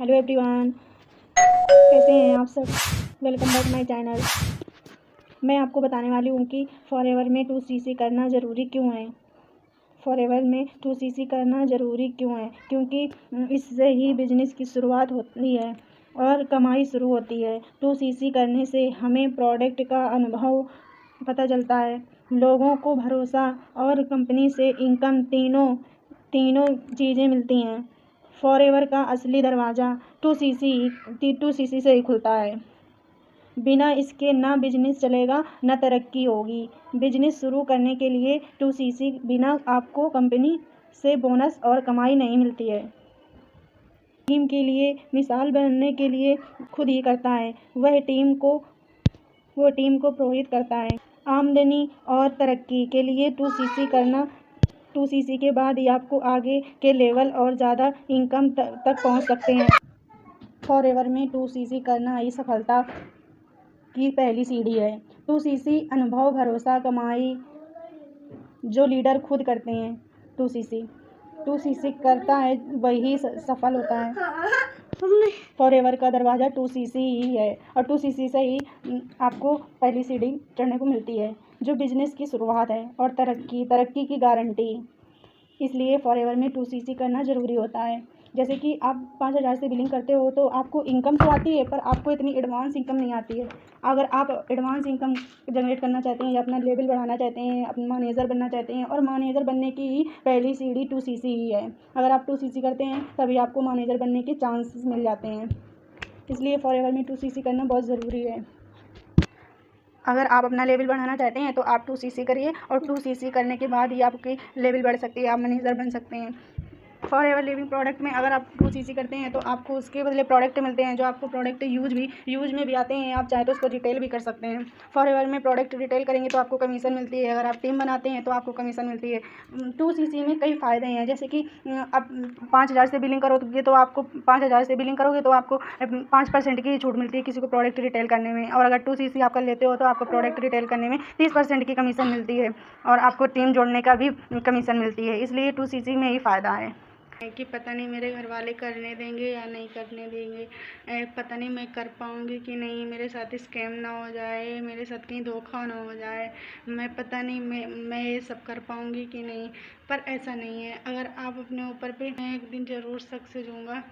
Hello everyone, कैसे हैं आप सब। Welcome back my channel. मैं आपको बताने वाली हूँ कि फॉरएवर में 2cc करना ज़रूरी क्यों है। फॉरएवर में 2cc करना ज़रूरी क्यों है, क्योंकि इससे ही बिजनेस की शुरुआत होती है और कमाई शुरू होती है। 2cc करने से हमें प्रोडक्ट का अनुभव पता चलता है, लोगों को भरोसा और कंपनी से इनकम, तीनों चीज़ें मिलती हैं। फॉरएवर का असली दरवाज़ा 2cc से ही खुलता है। बिना इसके ना बिजनेस चलेगा ना तरक्की होगी। बिजनेस शुरू करने के लिए 2cc बिना आपको कंपनी से बोनस और कमाई नहीं मिलती है। टीम के लिए मिसाल बनने के लिए खुद ही करता है, वह टीम को प्रोत्साहित करता है। आमदनी और तरक्की के लिए 2cc करना, 2cc के बाद ही आपको आगे के लेवल और ज़्यादा इनकम तक पहुंच सकते हैं। फॉरएवर में 2cc करना ही सफलता की पहली सीढ़ी है। 2cc अनुभव, भरोसा, कमाई जो लीडर खुद करते हैं। 2cc करता है वही सफल होता है। फॉरएवर का दरवाज़ा 2cc ही है और 2cc से ही आपको पहली सीढ़ी चढ़ने को मिलती है, जो बिजनेस की शुरुआत है और तरक्की की गारंटी। इसलिए फॉरएवर में 2cc करना ज़रूरी होता है। जैसे कि आप 5,000 से बिलिंग करते हो तो आपको इनकम तो आती है, पर आपको इतनी एडवांस इनकम नहीं आती है। अगर आप एडवांस इनकम जनरेट करना चाहते हैं या अपना लेवल बढ़ाना चाहते हैं, अपना मैनेजर बनना चाहते हैं, और मैनेजर बनने की ही पहली सीढ़ी 2cc ही है। अगर आप 2cc करते हैं तभी आपको मैनेजर बनने के चांसेस मिल जाते हैं। इसलिए फॉरएवर में 2cc करना बहुत ज़रूरी है। अगर आप अपना लेवल बढ़ाना चाहते हैं तो आप 2cc करिए, और 2cc करने के बाद ही आपकी लेवल बढ़ सकती है, आप मैनेजर बन सकते हैं। फॉरएवर लिविंग प्रोडक्ट में अगर आप 2cc करते हैं तो आपको उसके बदले प्रोडक्ट मिलते हैं, जो आपको प्रोडक्ट यूज में भी आते हैं। आप चाहें तो उसको रिटेल भी कर सकते हैं। फॉरएवर में प्रोडक्ट रिटेल करेंगे तो आपको कमीशन मिलती है, अगर आप टीम बनाते हैं तो आपको कमीशन मिलती है। 2cc में कई फ़ायदे हैं, जैसे कि आप 5,000 से बिलिंग करोगे तो आपको 5,000 से बिलिंग करोगे तो आपको 5% की छूट मिलती है किसी को प्रोडक्ट रिटेल करने में, और अगर 2cc आप कर लेते हो तो आपको प्रोडक्ट रिटेल करने में 30% की कमीशन मिलती है, और आपको टीम जोड़ने का भी कमीशन मिलती है। इसलिए 2cc में ही फ़ायदा है कि पता नहीं मेरे घर वाले करने देंगे या नहीं करने देंगे, पता नहीं मैं कर पाऊँगी कि नहीं, मेरे साथ स्कैम ना हो जाए, मेरे साथ कहीं धोखा ना हो जाए, पता नहीं मैं ये सब कर पाऊँगी कि नहीं। पर ऐसा नहीं है, अगर आप अपने ऊपर पे मैं एक दिन ज़रूर सक्सेस होऊंगा।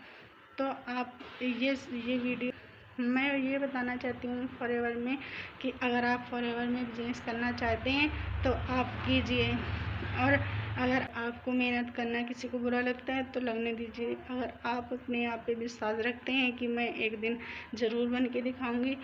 तो आप ये वीडियो मैं ये बताना चाहती हूँ फॉरएवर में कि अगर आप फॉरएवर में बिजनेस करना चाहते हैं तो आप कीजिए, और अगर आपको मेहनत करना किसी को बुरा लगता है तो लगने दीजिए। अगर आप अपने आप पे विश्वास रखते हैं कि मैं एक दिन ज़रूर बन के दिखाऊंगी,